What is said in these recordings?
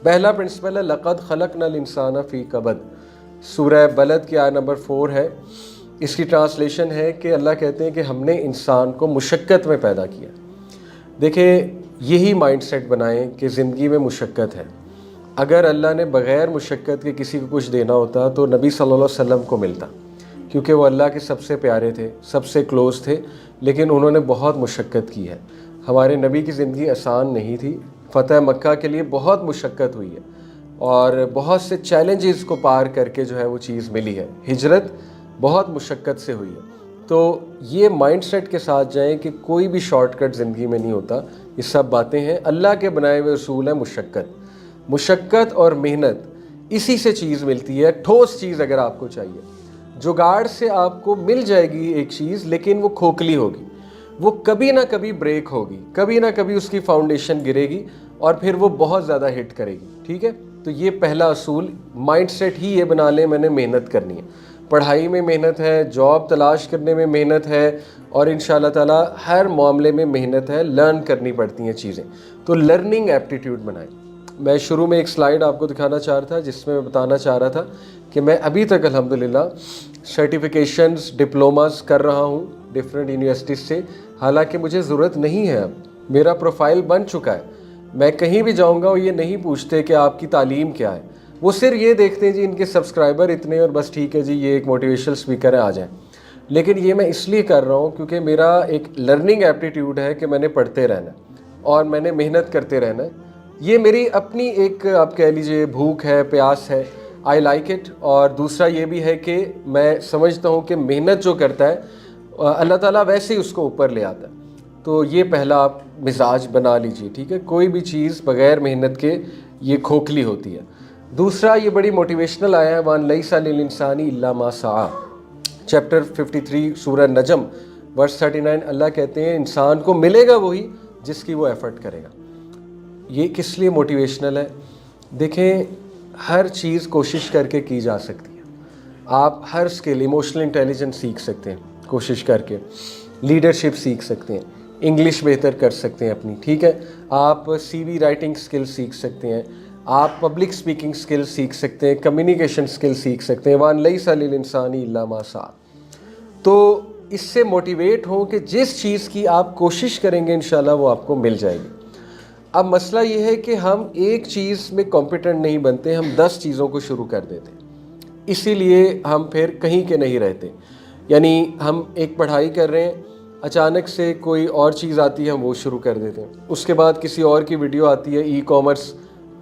پہلا پرنسپل ہے لقد خلقنا الانسان فی کبد، سورہ بلد کی آیت نمبر 4 ہے. اس کی ٹرانسلیشن ہے کہ اللہ کہتے ہیں کہ ہم نے انسان کو مشقت میں پیدا کیا. دیکھیں یہی مائنڈ سیٹ بنائیں کہ زندگی میں مشقت ہے. اگر اللہ نے بغیر مشقت کے کسی کو کچھ دینا ہوتا تو نبی صلی اللہ علیہ وسلم کو ملتا، کیونکہ وہ اللہ کے سب سے پیارے تھے، سب سے کلوز تھے، لیکن انہوں نے بہت مشقت کی ہے. ہمارے نبی کی زندگی آسان نہیں تھی. فتح مکہ کے لیے بہت مشقت ہوئی ہے اور بہت سے چیلنجز کو پار کر کے جو ہے وہ چیز ملی ہے. ہجرت بہت مشقت سے ہوئی ہے. تو یہ مائنڈ سیٹ کے ساتھ جائیں کہ کوئی بھی شارٹ کٹ زندگی میں نہیں ہوتا. یہ سب باتیں ہیں، اللہ کے بنائے ہوئے اصول ہیں. مشقت اور محنت، اسی سے چیز ملتی ہے. ٹھوس چیز اگر آپ کو چاہیے، جگاڑ سے آپ کو مل جائے گی ایک چیز، لیکن وہ کھوکھلی ہوگی، وہ کبھی نہ کبھی بریک ہوگی، کبھی نہ کبھی اس کی فاؤنڈیشن گرے گی اور پھر وہ بہت زیادہ ہٹ کرے گی. ٹھیک ہے، تو یہ پہلا اصول مائنڈ سیٹ ہی یہ بنا لیں میں نے محنت کرنی ہے. پڑھائی میں محنت ہے، جاب تلاش کرنے میں محنت ہے، اور انشاءاللہ تعالی ہر معاملے میں محنت ہے. لرن کرنی پڑتی ہیں چیزیں، تو لرننگ ایپٹیٹیوڈ بنائیں. میں شروع میں ایک سلائیڈ آپ کو دکھانا چاہ رہا تھا جس میں بتانا چاہ رہا تھا کہ میں ابھی تک الحمدللہ سرٹیفیکیشنز، ڈپلوماز کر رہا ہوں ڈفرینٹ یونیورسٹیز سے. حالانکہ مجھے ضرورت نہیں ہے، اب میرا پروفائل بن چکا ہے. میں کہیں بھی جاؤں گا وہ یہ نہیں پوچھتے کہ آپ کی تعلیم کیا ہے، وہ صرف یہ دیکھتے ہیں جی ان کے سبسکرائبر اتنے اور بس ٹھیک ہے جی یہ ایک موٹیویشنل اسپیکر ہے، آ جائیں. لیکن یہ میں اس لیے کر رہا ہوں کیونکہ میرا ایک لرننگ ایپٹیٹیوڈ ہے کہ میں نے پڑھتے رہنا ہے اور میں نے محنت کرتے رہنا ہے. یہ میری اپنی ایک آپ کہہ لیجئے بھوک ہے، پیاس ہے. I like it. اور دوسرا یہ بھی ہے کہ میں سمجھتا ہوں کہ محنت جو کرتا ہے اللہ تعالیٰ ویسے ہی اس کو اوپر لے آتا ہے. تو یہ پہلا آپ مزاج بنا لیجئے. ٹھیک ہے، کوئی بھی چیز بغیر محنت کے یہ کھوکھلی ہوتی ہے. دوسرا یہ بڑی موٹیویشنل آیا ہے، وَأَن لَيْسَ لِلْإِنسَانِ إِلَّا مَا سَعَىٰ، چیپٹر 53 سورہ نجم ورس 39. اللہ کہتے ہیں انسان کو ملے گا وہی جس کی وہ ایفرٹ کرے گا. یہ کس لیے موٹیویشنل ہے؟ دیکھیں ہر چیز کوشش کر کے کی جا سکتی ہے. آپ ہر اسکل، ایموشنل انٹیلیجنس سیکھ سکتے ہیں کوشش کر کے، لیڈرشپ سیکھ سکتے ہیں، انگلش بہتر کر سکتے ہیں اپنی. ٹھیک ہے، آپ سی وی رائٹنگ سکل سیکھ سکتے ہیں، آپ پبلک سپیکنگ سکل سیکھ سکتے ہیں، کمیونیکیشن سکل سیکھ سکتے ہیں. وَأَن لَيْسَ لِلْإِنسَانِ إِلَّا مَا سَعَىٰ. تو اس سے موٹیویٹ ہوں کہ جس چیز کی آپ کوشش کریں گے انشاءاللہ وہ آپ کو مل جائے گی. اب مسئلہ یہ ہے کہ ہم ایک چیز میں کمپیٹنٹ نہیں بنتے، ہم 10 چیزوں کو شروع کر دیتے ہیں. اسی لیے ہم پھر کہیں کے نہیں رہتے. یعنی ہم ایک پڑھائی کر رہے ہیں، اچانک سے کوئی اور چیز آتی ہے ہم وہ شروع کر دیتے ہیں. اس کے بعد کسی اور کی ویڈیو آتی ہے، ای کامرس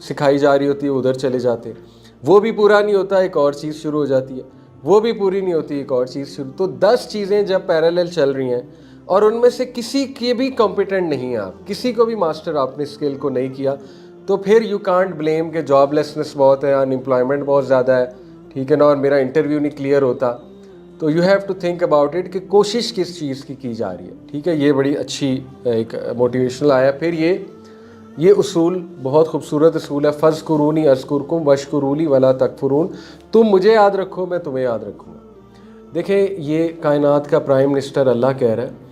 سکھائی جا رہی ہوتی ہے، ادھر چلے جاتے ہیں. وہ بھی پورا نہیں ہوتا، ایک اور چیز شروع ہو جاتی ہے. وہ بھی پوری نہیں ہوتی، ایک اور چیز شروع. تو 10 چیزیں جب پیرالل چل رہی ہیں اور ان میں سے کسی کے بھی کمپیٹنٹ نہیں ہیں، آپ کسی کو بھی ماسٹر آپ نے اسکل کو نہیں کیا، تو پھر یو کانٹ بلیم کہ جاب لیسنس بہت ہے، ان امپلائمنٹ بہت زیادہ ہے، ٹھیک ہے نا، اور میرا انٹرویو نہیں کلیئر ہوتا. تو you have to think about it کہ کوشش کس چیز کی جا رہی ہے. ٹھیک ہے، یہ بڑی اچھی ایک موٹیویشنل آیا. پھر یہ اصول بہت خوبصورت اصول ہے، فَاذْكُرُونِي أَذْكُرْكُمْ وَاشْكُرُوا لِي وَلَا تَكْفُرُونَ. تم مجھے یاد رکھو میں تمہیں یاد رکھوں گا. دیکھیں یہ کائنات کا پرائم منسٹر اللہ کہہ رہا ہے،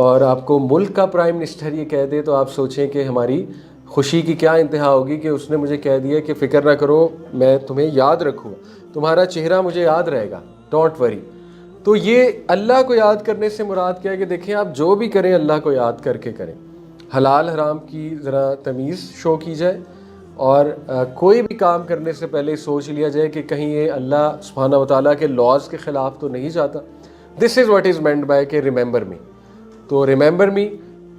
اور آپ کو ملک کا پرائم منسٹر یہ کہہ دے تو آپ سوچیں کہ ہماری خوشی کی کیا انتہا ہوگی کہ اس نے مجھے کہہ دیا کہ فکر نہ کرو میں تمہیں یاد رکھوں گا، تمہارا چہرہ مجھے یاد رہے گا، ڈونٹ وری. تو یہ اللہ کو یاد کرنے سے مراد کیا ہے کہ دیکھیں آپ جو بھی کریں اللہ کو یاد کر کے کریں. حلال حرام کی ذرا تمیز شو کی جائے، اور کوئی بھی کام کرنے سے پہلے سوچ لیا جائے کہ کہیں یہ اللہ سبحانہ و تعالیٰ کے لاز کے خلاف تو نہیں جاتا. This is what is meant by کہ ریممبر می. تو remember me,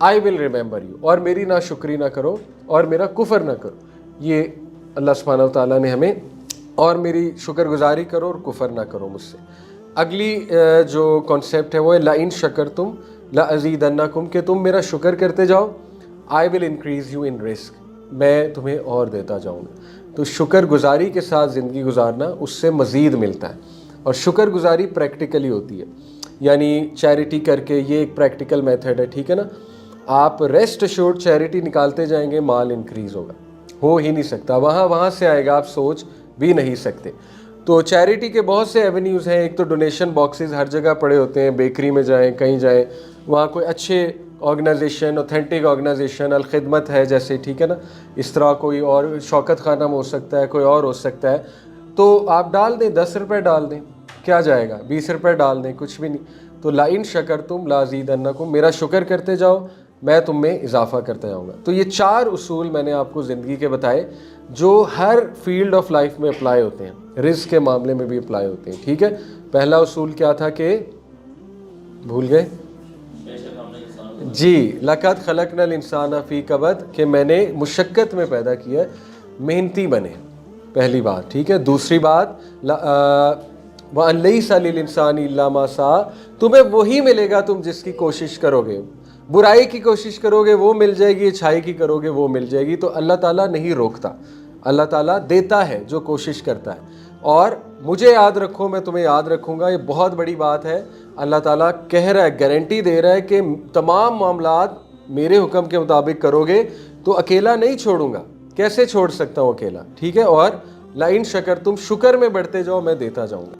I will remember you. اور میری نہ شکری نہ کرو اور میرا کفر نہ کرو. یہ اللہ سبحانہ و تعالیٰ نے ہمیں، اور میری شکر گزاری کرو اور کفر نہ کرو مجھ سے. اگلی جو کانسیپٹ ہے وہ ہے لَإِن شَكَرْتُمْ لَأَزِيدَنَّكُمْ، کہ تم میرا شکر کرتے جاؤ، آئی ول انکریز یو ان رزق، میں تمہیں اور دیتا جاؤں گا. تو شکر گزاری کے ساتھ زندگی گزارنا اس سے مزید ملتا ہے. اور شکر گزاری پریکٹیکلی ہوتی ہے، یعنی چیریٹی کر کے، یہ ایک پریکٹیکل میتھڈ ہے. ٹھیک ہے نا، آپ ریسٹ ایشورڈ چیریٹی نکالتے جائیں گے مال انکریز ہوگا، ہو ہی نہیں سکتا. وہاں سے آئے گا آپ سوچ بھی نہیں سکتے. تو چیریٹی کے بہت سے ایونیوز ہیں. ایک تو ڈونیشن باکسز ہر جگہ پڑے ہوتے ہیں, بیکری میں جائیں, کہیں جائیں, وہاں کوئی اچھے آرگنائزیشن, اوتھینٹک آرگنائزیشن, الخدمت ہے جیسے, ٹھیک ہے نا, اس طرح کوئی اور شوکت خانم ہو سکتا ہے, کوئی اور ہو سکتا ہے, تو آپ ڈال دیں, 10 روپے ڈال دیں, کیا جائے گا, 20 روپے ڈال دیں, کچھ بھی نہیں. تو لئن شکرتم لازیدنکم, میرا شکر کرتے جاؤ میں تم میں اضافہ کرتا جاؤں گا. تو یہ 4 اصول میں نے آپ کو زندگی کے بتائے جو ہر فیلڈ آف لائف میں اپلائی ہوتے ہیں, رزق کے معاملے میں بھی اپلائی ہوتے ہیں. ٹھیک ہے, پہلا اصول کیا تھا کہ بھول گئے جی, لقد خلقنا الانسان فی کبد, کہ میں نے مشقت میں پیدا کیا ہے, محنتی بنے, پہلی بات. ٹھیک ہے, دوسری بات وَأَن لَيْسَ لِلْإِنسَانِ إِلَّا مَا سَعَىٰ, تمہیں وہی ملے گا تم جس کی کوشش کرو گے. برائی کی کوشش کرو گے وہ مل جائے گی, اچھائی کی کرو گے وہ مل جائے گی. تو اللہ تعالیٰ نہیں روکتا, اللہ تعالیٰ دیتا ہے جو کوشش کرتا ہے. اور مجھے یاد رکھو, میں تمہیں یاد رکھوں گا, یہ بہت بڑی بات ہے. اللہ تعالیٰ کہہ رہا ہے, گارنٹی دے رہا ہے کہ تمام معاملات میرے حکم کے مطابق کرو گے تو اکیلا نہیں چھوڑوں گا. کیسے چھوڑ سکتا ہوں اکیلا, ٹھیک ہے. اور لئن شکرتم, شکر میں بڑھتے جاؤ میں دیتا جاؤں گا.